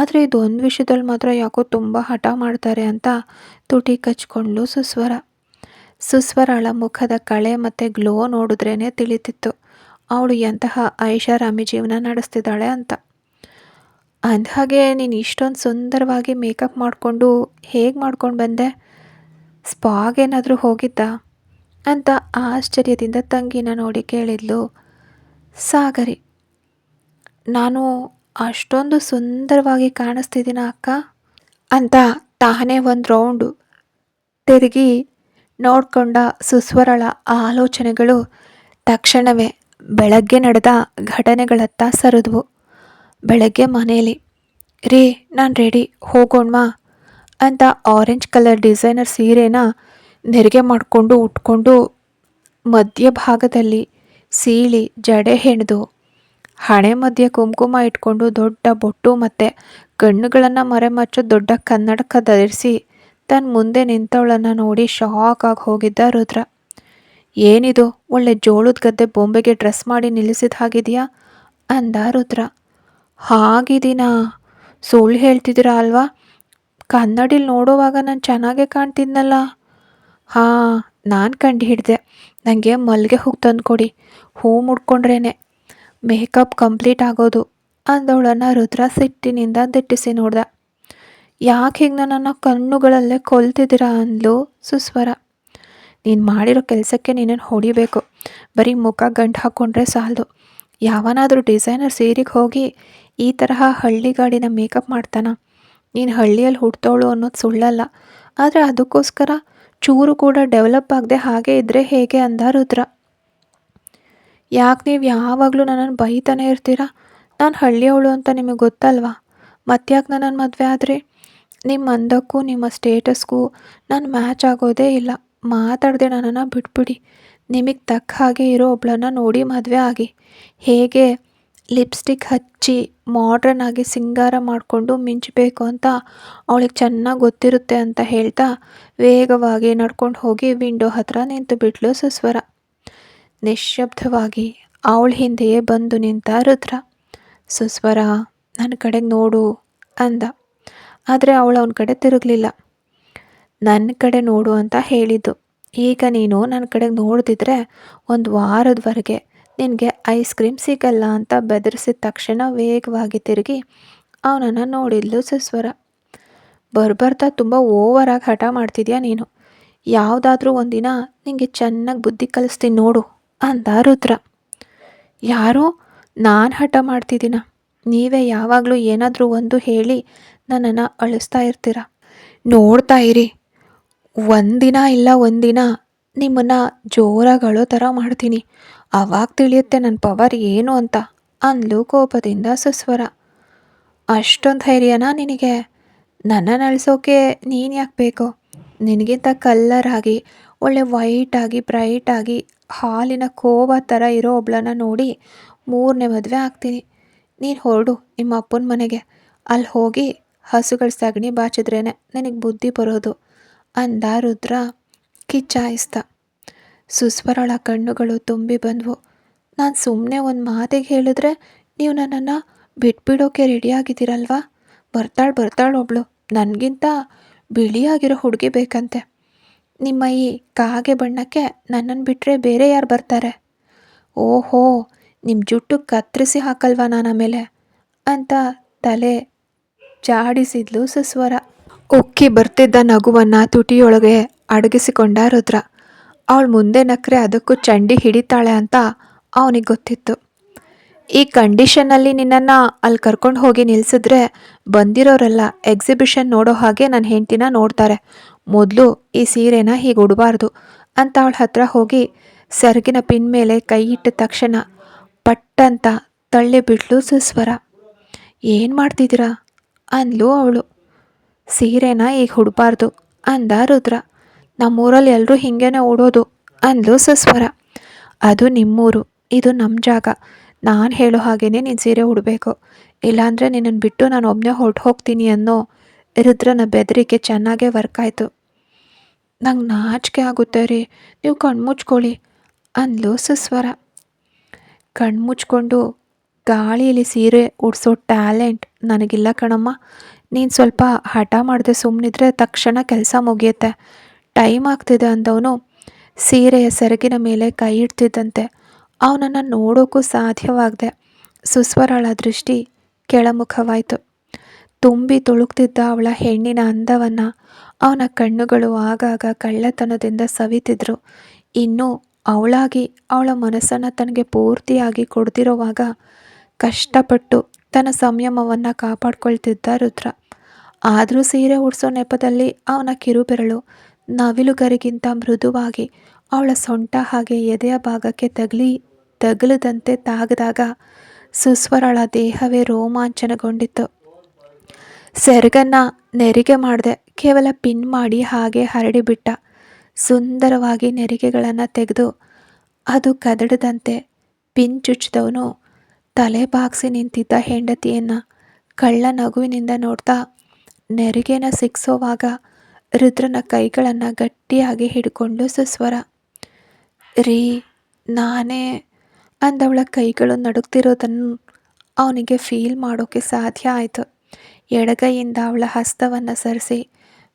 ಆದರೆ ಇದೊಂದು ವಿಷಯದಲ್ಲಿ ಮಾತ್ರ ಯಾಕೋ ತುಂಬ ಹಠ ಮಾಡ್ತಾರೆ ಅಂತ ತುಟಿ ಕಚ್ಕೊಂಡ್ಲು ಸುಸ್ವರ. ಸುಸ್ವರಳ ಮುಖದ ಕಳೆ ಮತ್ತು ಗ್ಲೋ ನೋಡಿದ್ರೇ ತಿಳಿತಿತ್ತು ಅವಳು ಎಂತಹ ಐಷಾರಾಮಿ ಜೀವನ ನಡೆಸ್ತಿದ್ದಾಳೆ ಅಂತ. ಅಂದಹಾಗೆ ನೀನು ಇಷ್ಟೊಂದು ಸುಂದರವಾಗಿ ಮೇಕಪ್ ಮಾಡಿಕೊಂಡು ಹೇಗೆ ಮಾಡ್ಕೊಂಡು ಬಂದೆ? ಸ್ಪಾಗೇನಾದರೂ ಹೋಗಿದ್ದ ಅಂತ ಆಶ್ಚರ್ಯದಿಂದ ತಂಗಿನ ನೋಡಿ ಕೇಳಿದ್ಲು ಸಾಗರಿ. ನಾನು ಅಷ್ಟೊಂದು ಸುಂದರವಾಗಿ ಕಾಣಿಸ್ತಿದ್ದೀನ ಅಕ್ಕ ಅಂತ ತಾನೇ ಒಂದು ರೌಂಡು ತಿರುಗಿ ನೋಡಿಕೊಂಡ ಸುಸ್ವರಳ ಆಲೋಚನೆಗಳು ತಕ್ಷಣವೇ ಬೆಳಗ್ಗೆ ನಡೆದ ಘಟನೆಗಳತ್ತ ಸರಿದ್ವು. ಬೆಳಗ್ಗೆ ಮನೇಲಿ ರೀ ನಾನು ರೆಡಿ ಹೋಗೋಣವಾ ಅಂತ ಆರೆಂಜ್ ಕಲರ್ ಡಿಸೈನರ್ ಸೀರೆನ ನೆರಿಗೆ ಮಾಡಿಕೊಂಡು ಉಟ್ಕೊಂಡು ಮಧ್ಯಭಾಗದಲ್ಲಿ ಸೀಳಿ ಜಡೆ ಹೆಣೆದು ಹಣೆ ಮಧ್ಯೆ ಕುಂಕುಮ ಇಟ್ಕೊಂಡು ದೊಡ್ಡ ಬೊಟ್ಟು ಮತ್ತು ಕಣ್ಣುಗಳನ್ನು ಮರೆಮಚ್ಚೋ ದೊಡ್ಡ ಕನ್ನಡಕ ಧರಿಸಿ ತನ್ನ ಮುಂದೆ ನಿಂತವಳನ್ನು ನೋಡಿ ಶಾಕ್ ಆಗಿ ಹೋಗಿದ್ದ ರುದ್ರ. ಏನಿದು ಒಳ್ಳೆ ಜೋಳದ ಗದ್ದೆ ಬೊಂಬೆಗೆ ಡ್ರೆಸ್ ಮಾಡಿ ನಿಲ್ಲಿಸಿದ ಹಾಗಿದೆಯಾ ಅಂದ ರುದ್ರ. ಹಾಗಿದ್ದೀನಾ? ಸುಳ್ಳು ಹೇಳ್ತಿದ್ದೀರಾ ಅಲ್ವಾ? ಕನ್ನಡಿಲಿ ನೋಡುವಾಗ ನಾನು ಚೆನ್ನಾಗೇ ಕಾಣ್ತಿದ್ನಲ್ಲ. ಹಾಂ, ನಾನು ಕಂಡು ಹಿಡಿದೆ. ನನಗೆ ಮಲ್ಲಿಗೆ ಹೂ ತಂದುಕೊಡಿ, ಹೂ ಮುಡ್ಕೊಂಡ್ರೇ ಮೇಕಪ್ ಕಂಪ್ಲೀಟ್ ಆಗೋದು ಅಂದವಳನ್ನು ರುದ್ರ ಸಿಟ್ಟಿನಿಂದ ದಿಟ್ಟಿಸಿ ನೋಡ್ದ. ಯಾಕೆ ಹೀಗೆ ನನ್ನನ್ನು ಕಣ್ಣುಗಳಲ್ಲೇ ಕೊಲ್ತಿದ್ದೀರಾ ಅಂದ್ಲು ಸುಸ್ವರ. ನೀನು ಮಾಡಿರೋ ಕೆಲಸಕ್ಕೆ ನಿನ್ನನ್ನು ಹೊಡಿಬೇಕು. ಬರೀ ಮುಖ ಗಂಟು ಹಾಕ್ಕೊಂಡ್ರೆ ಸಾಲದು. ಯಾವನಾದರೂ ಡಿಸೈನರ್ ಸೀರೆಗೆ ಹೋಗಿ ಈ ತರಹ ಹಳ್ಳಿಗಾಡಿನ ಮೇಕಪ್ ಮಾಡ್ತಾನ? ನೀನು ಹಳ್ಳಿಯಲ್ಲಿ ಹುಡ್ತೋಳು ಅನ್ನೋದು ಸುಳ್ಳಲ್ಲ, ಆದರೆ ಅದಕ್ಕೋಸ್ಕರ ಚೂರು ಕೂಡ ಡೆವಲಪ್ ಆಗದೆ ಹಾಗೆ ಇದ್ದರೆ ಹೇಗೆ ಅಂದ ರುದ್ರ. ಯಾಕೆ ನೀವು ಯಾವಾಗಲೂ ನನ್ನನ್ನು ಬೈತಾನೆ ಇರ್ತೀರಾ? ನಾನು ಹಳ್ಳಿಯವಳು ಅಂತ ನಿಮಗೆ ಗೊತ್ತಲ್ವಾ? ಮತ್ತ್ಯಾಕೆ ನನ್ನನ್ನು ಮದುವೆ ಆದರೆ? ನಿಮ್ಮ ಅಂದಕ್ಕೂ ನಿಮ್ಮ ಸ್ಟೇಟಸ್ಗೂ ನಾನು ಮ್ಯಾಚ್ ಆಗೋದೇ ಇಲ್ಲ. ಮಾತಾಡದೆ ನನ್ನನ್ನು ಬಿಟ್ಬಿಡಿ. ನಿಮಗೆ ತಕ್ಕ ಹಾಗೆ ಇರೋ ಒಬ್ಳನ್ನು ನೋಡಿ ಮದುವೆ ಆಗಿ. ಹೇಗೆ ಲಿಪ್ಸ್ಟಿಕ್ ಹಚ್ಚಿ ಮಾಡ್ರನ್ ಆಗಿ ಸಿಂಗಾರ ಮಾಡಿಕೊಂಡು ಮಿಂಚಬೇಕು ಅಂತ ಅವಳಿಗೆ ಚೆನ್ನಾಗಿ ಗೊತ್ತಿರುತ್ತೆ ಅಂತ ಹೇಳ್ತಾ ವೇಗವಾಗಿ ನಡ್ಕೊಂಡು ಹೋಗಿ ವಿಂಡೋ ಹತ್ರ ನಿಂತು ಬಿಟ್ಲು ಸುಸ್ವರ. ನಿಶ್ಶಬ್ದವಾಗಿ ಅವಳ ಹಿಂದೆಯೇ ಬಂದು ನಿಂತ ರುದ್ರ. ಸುಸ್ವರ ನನ್ನ ಕಡೆಗೆ ನೋಡು ಅಂದ. ಆದರೆ ಅವಳು ಅವನ ಕಡೆ ತಿರುಗಲಿಲ್ಲ. ನನ್ನ ಕಡೆ ನೋಡು ಅಂತ ಹೇಳಿದ್ದು. ಈಗ ನೀನು ನನ್ನ ಕಡೆಗೆ ನೋಡ್ದಿದ್ರೆ ಒಂದು ವಾರದವರೆಗೆ ನಿನಗೆ ಐಸ್ ಕ್ರೀಮ್ ಸಿಗಲ್ಲ ಅಂತ ಬೆದರಿಸಿದ ತಕ್ಷಣ ವೇಗವಾಗಿ ತಿರುಗಿ ಅವನನ್ನು ನೋಡಿದ್ಲು ಸುಸ್ವರ. ಬರ್ಬರ್ತಾ ತುಂಬ ಓವರಾಗಿ ಹಠ ಮಾಡ್ತಿದ್ಯಾ ನೀನು. ಯಾವುದಾದ್ರೂ ಒಂದಿನ ನಿನಗೆ ಚೆನ್ನಾಗಿ ಬುದ್ಧಿ ಕಲಿಸ್ತೀನಿ ನೋಡು ಅಂದ ರುದ್ರ. ಯಾರೋ ನಾನು ಹಠ ಮಾಡ್ತಿದ್ದೀನ? ನೀವೇ ಯಾವಾಗಲೂ ಏನಾದರೂ ಒಂದು ಹೇಳಿ ನನ್ನನ್ನು ಅಳಿಸ್ತಾ ಇರ್ತೀರ. ನೋಡ್ತಾ ಇರಿ, ಒಂದಿನ ಇಲ್ಲ ಒಂದಿನ ನಿಮ್ಮನ್ನು ಜೋರಾಗಿ ಅಳೋ ಥರ ಮಾಡ್ತೀನಿ. ಆವಾಗ ತಿಳಿಯುತ್ತೆ ನನ್ನ ಪವರ್ ಏನು ಅಂತ ಅಂದ್ಲು ಕೋಪದಿಂದ ಸುಸ್ವರ. ಅಷ್ಟೊಂದು ಧೈರ್ಯನಾ ನಿನಗೆ? ನನ್ನನ್ನು ಅಳಿಸೋಕೆ ನೀನು ಯಾಕೆ ಬೇಕು? ನಿನಗಿಂತ ಕಲ್ಲರಾಗಿ ಒಳ್ಳೆ ವೈಟಾಗಿ ಬ್ರೈಟಾಗಿ ಹಾಲಿನ ಕೋವ ಥರ ಇರೋ ಒಬ್ಳನ್ನು ನೋಡಿ 3ನೇ ಮದುವೆ ಆಗ್ತೀನಿ. ನೀನು ಹೊರಡು ನಿಮ್ಮ ಅಪ್ಪನ ಮನೆಗೆ. ಅಲ್ಲಿ ಹೋಗಿ ಹಸುಗಳ ಸಗಣಿ ಬಾಚಿದ್ರೇ ನಿನಗೆ ಬುದ್ಧಿ ಬರೋದು ಅಂದ ರುದ್ರ ಕಿಚ್ಚಾಯಿಸ್ದ. ಸುಸ್ವರಳ ಕಣ್ಣುಗಳು ತುಂಬಿ ಬಂದವು. ನಾನು ಸುಮ್ಮನೆ ಒಂದು ಮಾತಿಗೆ ಹೇಳಿದ್ರೆ ನೀವು ನನ್ನನ್ನು ಬಿಟ್ಬಿಡೋಕೆ ರೆಡಿಯಾಗಿದ್ದೀರಲ್ವಾ? ಬರ್ತಾಳೆ ಒಬ್ಳು, ನನಗಿಂತ ಬಿಳಿಯಾಗಿರೋ ಹುಡುಗಿ ಬೇಕಂತೆ. ನಿಮ್ಮ ಈ ಕಾಗೆ ಬಣ್ಣಕ್ಕೆ ನನ್ನನ್ನು ಬಿಟ್ಟರೆ ಬೇರೆ ಯಾರು ಬರ್ತಾರೆ? ಓಹೋ, ನಿಮ್ಮ ಜುಟ್ಟು ಕತ್ತರಿಸಿ ಹಾಕಲ್ವಾ ನಾನು ಆಮೇಲೆ ಅಂತ ತಲೆ ಜಾಡಿಸಿದ್ಲು ಸುಸ್ವರ. ಉಕ್ಕಿ ಬರ್ತಿದ್ದ ನಗುವನ್ನು ತುಟಿಯೊಳಗೆ ಅಡಗಿಸಿಕೊಂಡ ರುದ್ರ. ಅವಳು ಮುಂದೆ ನಕ್ರೆ ಅದಕ್ಕೂ ಚಂಡಿ ಹಿಡಿತಾಳೆ ಅಂತ ಅವನಿಗೆ ಗೊತ್ತಿತ್ತು. ಈ ಕಂಡೀಷನ್ನಲ್ಲಿ ನಿನ್ನನ್ನು ಅಲ್ಲಿ ಕರ್ಕೊಂಡು ಹೋಗಿ ನಿಲ್ಲಿಸಿದ್ರೆ ಬಂದಿರೋರೆಲ್ಲ ಎಕ್ಸಿಬಿಷನ್ ನೋಡೋ ಹಾಗೆ ನನ್ನ ಹೆಂಡ್ತಿನ ನೋಡ್ತಾರೆ. ಮೊದಲು ಈ ಸೀರೆನ ಹೀಗೆ ಉಡಬಾರ್ದು ಅಂತ ಅವಳ ಹತ್ರ ಹೋಗಿ ಸೆರಗಿನ ಪಿನ್ ಮೇಲೆ ಕೈ ಇಟ್ಟ ತಕ್ಷಣ ಪಟ್ಟಂತ ತಳ್ಳಿಬಿಟ್ಲು ಸುಸ್ವರ. ಏನು ಮಾಡ್ತಿದ್ದೀರಾ ಅಂದ್ಲು ಅವಳು. ಸೀರೆನ ಈಗ ಉಡಬಾರ್ದು ಅಂದ ರುದ್ರ. ನಮ್ಮೂರಲ್ಲಿ ಎಲ್ಲರೂ ಹಿಂಗೇನೆ ಉಡೋದು ಅಂದ್ಲು ಸುಸ್ವರ. ಅದು ನಿಮ್ಮೂರು, ಇದು ನಮ್ಮ ಜಾಗ. ನಾನು ಹೇಳೋ ಹಾಗೇನೆ ನೀನು ಸೀರೆ ಉಡಬೇಕು, ಇಲ್ಲಾಂದರೆ ನಿನ್ನನ್ನು ಬಿಟ್ಟು ನಾನು ಒಬ್ಬನೇ ಹೊರಟು ಹೋಗ್ತೀನಿ ಅನ್ನೋ ರುದ್ರನ ಬೆದರಿಕೆ ಚೆನ್ನಾಗೇ ವರ್ಕ್ ಆಯಿತು. ನಂಗೆ ನಾಚಿಕೆ ಆಗುತ್ತೆ ರೀ, ನೀವು ಕಣ್ಮುಚ್ಕೊಳ್ಳಿ ಅಂದ್ಲು ಸುಸ್ವರ. ಕಣ್ಮುಚ್ಕೊಂಡು ಗಾಳೀಲಿ ಸೀರೆ ಉಡ್ಸೋ ಟ್ಯಾಲೆಂಟ್ ನನಗಿಲ್ಲ ಕಣಮ್ಮ. ನೀನು ಸ್ವಲ್ಪ ಹಠ ಮಾಡದೆ ಸುಮ್ಮನಿದ್ರೆ ತಕ್ಷಣ ಕೆಲಸ ಮುಗಿಯುತ್ತೆ. ಟೈಮ್ ಆಗ್ತಿದೆ ಅಂದವನು ಸೀರೆಯ ಸೆರಗಿನ ಮೇಲೆ ಕೈ ಇಡ್ತಿದ್ದಂತೆ ಅವನನ್ನು ನೋಡೋಕ್ಕೂ ಸಾಧ್ಯವಾಗದೆ ಸುಸ್ವರಳ ದೃಷ್ಟಿ ಕೆಳಮುಖವಾಯಿತು. ತುಂಬಿ ತುಳುಕ್ತಿದ್ದ ಅವಳ ಹೆಣ್ಣಿನ ಅಂದವನ್ನು ಅವನ ಕಣ್ಣುಗಳು ಆಗಾಗ ಕಳ್ಳತನದಿಂದ ಸವಿತಿದ್ರು. ಇನ್ನೂ ಅವಳಾಗಿ ಅವಳ ಮನಸ್ಸನ್ನು ತನಗೆ ಪೂರ್ತಿಯಾಗಿ ಕೊಡ್ತಿರೋವಾಗ ಕಷ್ಟಪಟ್ಟು ತನ್ನ ಸಂಯಮವನ್ನು ಕಾಪಾಡ್ಕೊಳ್ತಿದ್ದ ರುದ್ರ. ಆದರೂ ಸೀರೆ ಉಡ್ಸೋ ನೆಪದಲ್ಲಿ ಅವನ ಕಿರುಬೆರಳು ನವಿಲುಗರಿಗಿಂತ ಮೃದುವಾಗಿ ಅವಳ ಸೊಂಟ ಹಾಗೆ ಎದೆಯ ಭಾಗಕ್ಕೆ ತಗಲದಂತೆ ತಾಗದಾಗ ಸುಸ್ವರಳ ದೇಹವೇ ರೋಮಾಂಚನಗೊಂಡಿತ್ತು. ಸೆರಗನ್ನು ನೆರಿಗೆ ಮಾಡದೆ ಕೇವಲ ಪಿನ್ ಮಾಡಿ ಹಾಗೆ ಹರಡಿಬಿಟ್ಟ. ಸುಂದರವಾಗಿ ನೆರಿಗೆಗಳನ್ನು ತೆಗೆದು ಅದು ಕದಡದಂತೆ ಪಿನ್ ಚುಚ್ಚಿದವನು ತಲೆ ಬಾಗಿಸಿ ನಿಂತಿದ್ದ ಹೆಂಡತಿಯನ್ನು ಕಳ್ಳ ನಗುವಿನಿಂದ ನೋಡ್ತಾ ನೆರಿಗೆನ ಸಿಕ್ಸೋವಾಗ ರುದ್ರನ ಕೈಗಳನ್ನು ಗಟ್ಟಿಯಾಗಿ ಹಿಡ್ಕೊಂಡು ಸುಸ್ವರ. ರೀ, ನಾನೇ ಅಂದವಳ ಕೈಗಳು ನಡುಗ್ತಿರೋದನ್ನು ಅವನಿಗೆ ಫೀಲ್ ಮಾಡೋಕ್ಕೆ ಸಾಧ್ಯ ಆಯಿತು. ಎಡಗೈಯಿಂದ ಅವಳ ಹಸ್ತವನ್ನು ಸರಿಸಿ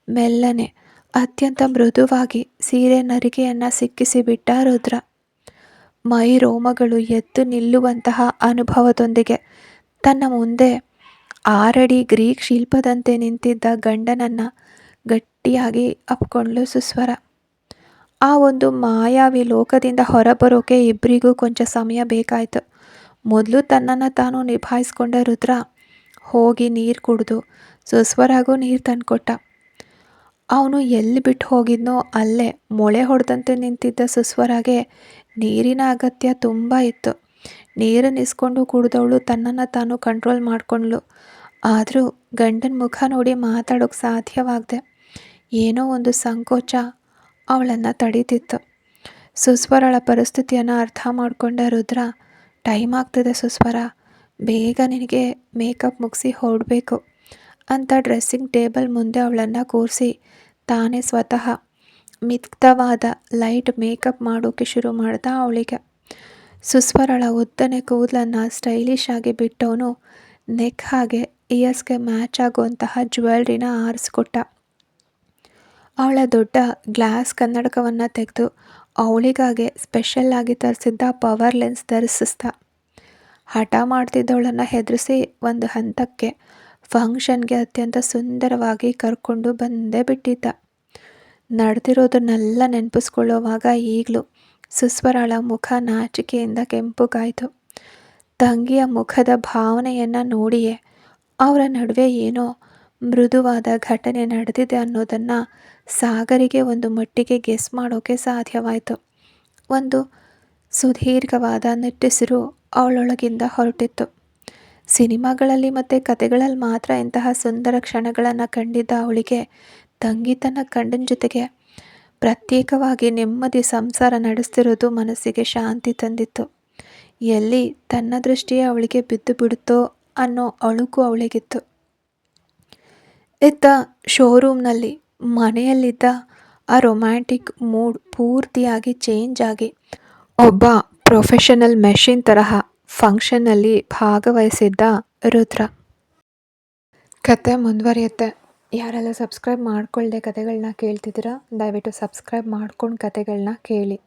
ಮೆಲ್ಲನೆ ಅತ್ಯಂತ ಮೃದುವಾಗಿ ಸೀರೆ ನರಿಗೆಯನ್ನು ಸಿಕ್ಕಿಸಿಬಿಟ್ಟ ರುದ್ರ. ಮೈ ರೋಮಗಳು ಎದ್ದು ನಿಲ್ಲುವಂತಹ ಅನುಭವದೊಂದಿಗೆ ತನ್ನ ಮುಂದೆ 6 ಅಡಿ ಗ್ರೀಕ್ ಶಿಲ್ಪದಂತೆ ನಿಂತಿದ್ದ ಗಂಡನನ್ನು ಗಟ್ಟಿಯಾಗಿ ಅಪ್ಕೊಂಡ್ಲು ಸುಸ್ವರ. ಆ ಒಂದು ಮಾಯಾವಿ ಲೋಕದಿಂದ ಹೊರಬರೋಕೆ ಇಬ್ಬರಿಗೂ ಕೊಂಚ ಸಮಯ ಬೇಕಾಯಿತು. ಮೊದಲು ತನ್ನನ್ನು ತಾನು ನಿಭಾಯಿಸ್ಕೊಂಡ ರುದ್ರ ಹೋಗಿ ನೀರು ಕುಡಿದು ಸುಸ್ವರಾಗೂ ನೀರು ತಂದುಕೊಟ್ಟ. ಅವನು ಎಲ್ಲಿ ಬಿಟ್ಟು ಹೋಗಿದ್ನೋ ಅಲ್ಲೇ ಮೊಳೆ ಹೊಡೆದಂತೆ ನಿಂತಿದ್ದ ಸುಸ್ವರಾಗೆ ನೀರಿನ ಅಗತ್ಯ ತುಂಬ ಇತ್ತು. ನೀರನ್ನು ಇಸ್ಕೊಂಡು ಕುಡಿದವಳು ತನ್ನನ್ನು ತಾನು ಕಂಟ್ರೋಲ್ ಮಾಡಿಕೊಂಡ್ಳು. ಆದರೂ ಗಂಡನ ಮುಖ ನೋಡಿ ಮಾತಾಡೋಕ್ಕೆ ಸಾಧ್ಯವಾಗದೆ ಏನೋ ಒಂದು ಸಂಕೋಚ ಅವಳನ್ನು ತಡೀತಿತ್ತು. ಸುಸ್ವರಳ ಪರಿಸ್ಥಿತಿಯನ್ನು ಅರ್ಥ ಮಾಡಿಕೊಂಡ ರುದ್ರ, ಟೈಮ್ ಆಗ್ತಿದೆ ಸುಸ್ವರ, ಬೇಗ ನಿನಗೆ ಮೇಕಪ್ ಮುಗಿಸಿ ಹೊರಡಬೇಕು ಅಂತ ಡ್ರೆಸ್ಸಿಂಗ್ ಟೇಬಲ್ ಮುಂದೆ ಅವಳನ್ನು ಕೂರಿಸಿ ತಾನೇ ಸ್ವತಃ ಮಿತವಾದ ಲೈಟ್ ಮೇಕಪ್ ಮಾಡೋಕ್ಕೆ ಶುರು ಮಾಡ್ದ ಅವಳಿಗೆ. ಸುಸ್ವರಳ ಉದ್ದನೆ ಕೂದಲನ್ನು ಸ್ಟೈಲಿಶ್ ಆಗಿ ಬಿಟ್ಟವನು ನೆಕ್ ಹಾಗೆ ಇಯರ್ಸ್ಗೆ ಮ್ಯಾಚ್ ಆಗುವಂತಹ ಜ್ಯುವೆಲ್ರಿನ ಆರಿಸ್ಕೊಟ್ಟ. ಅವಳ ದೊಡ್ಡ ಗ್ಲಾಸ್ ಕನ್ನಡಕವನ್ನು ತೆಗೆದು ಅವಳಿಗಾಗೆ ಸ್ಪೆಷಲ್ಲಾಗಿ ತರಿಸಿದ್ದ ಪವರ್ ಲೆನ್ಸ್ ಧರಿಸಿಸ್ದ. ಹಠ ಮಾಡ್ತಿದ್ದವಳನ್ನು ಹೆದರಿಸಿ ಒಂದು ಹಂತಕ್ಕೆ ಫಂಕ್ಷನ್ಗೆ ಅತ್ಯಂತ ಸುಂದರವಾಗಿ ಕರ್ಕೊಂಡು ಬಂದೇ ಬಿಟ್ಟಿದ್ದ. ನಡೆದಿರೋದನ್ನೆಲ್ಲ ನೆನಪಿಸ್ಕೊಳ್ಳೋವಾಗ ಈಗಲೂ ಸುಸ್ವರಳ ಮುಖ ನಾಚಿಕೆಯಿಂದ ಕೆಂಪುಗಾಯಿತು. ತಂಗಿಯ ಮುಖದ ಭಾವನೆಯನ್ನು ನೋಡಿಯೇ ಅವರ ನಡುವೆ ಏನೋ ಮೃದುವಾದ ಘಟನೆ ನಡೆದಿದೆ ಅನ್ನೋದನ್ನು ಸಾಗರಿಗೆ ಒಂದು ಮಟ್ಟಿಗೆ ಗೆಸ್ ಮಾಡೋಕ್ಕೆ ಸಾಧ್ಯವಾಯಿತು. ಒಂದು ಸುದೀರ್ಘವಾದ ನಿಟ್ಟುಸಿರು ಅವಳೊಳಗಿಂದ ಹೊರಟಿತ್ತು. ಸಿನಿಮಾಗಳಲ್ಲಿ ಮತ್ತು ಕತೆಗಳಲ್ಲಿ ಮಾತ್ರ ಇಂತಹ ಸುಂದರ ಕ್ಷಣಗಳನ್ನು ಕಂಡಿದ್ದ ಅವಳಿಗೆ ತಂಗಿ ತನ್ನ ಗಂಡನ ಜೊತೆಗೆ ಪ್ರತ್ಯೇಕವಾಗಿ ನೆಮ್ಮದಿ ಸಂಸಾರ ನಡೆಸ್ತಿರೋದು ಮನಸ್ಸಿಗೆ ಶಾಂತಿ ತಂದಿತ್ತು. ಎಲ್ಲಿ ತನ್ನ ದೃಷ್ಟಿಯೇ ಅವಳಿಗೆ ಬಿದ್ದು ಬಿಡುತ್ತೋ ಅನ್ನೋ ಅಳುಕು ಅವಳಿಗಿತ್ತು. ಇತ್ತ ಶೋರೂಮ್ನಲ್ಲಿ ಮನೆಯಲ್ಲಿದ್ದ ಆ ರೊಮ್ಯಾಂಟಿಕ್ ಮೂಡ್ ಪೂರ್ತಿಯಾಗಿ ಚೇಂಜ್ ಆಗಿ ಒಬ್ಬ ಪ್ರೊಫೆಷನಲ್ ಮೆಷಿನ್ ತರಹ ಫಂಕ್ಷನ್ನಲ್ಲಿ ಭಾಗವಹಿಸಿದ್ದ ರುದ್ರ. ಕತೆ ಮುಂದುವರಿಯುತ್ತೆ. ಯಾರೆಲ್ಲ ಸಬ್ಸ್ಕ್ರೈಬ್ ಮಾಡ್ಕೊಳ್ಳದೆ ಕತೆಗಳನ್ನ ಕೇಳ್ತಿದ್ದೀರಾ, ದಯವಿಟ್ಟು ಸಬ್ಸ್ಕ್ರೈಬ್ ಮಾಡ್ಕೊಂಡು ಕತೆಗಳನ್ನ ಕೇಳಿ.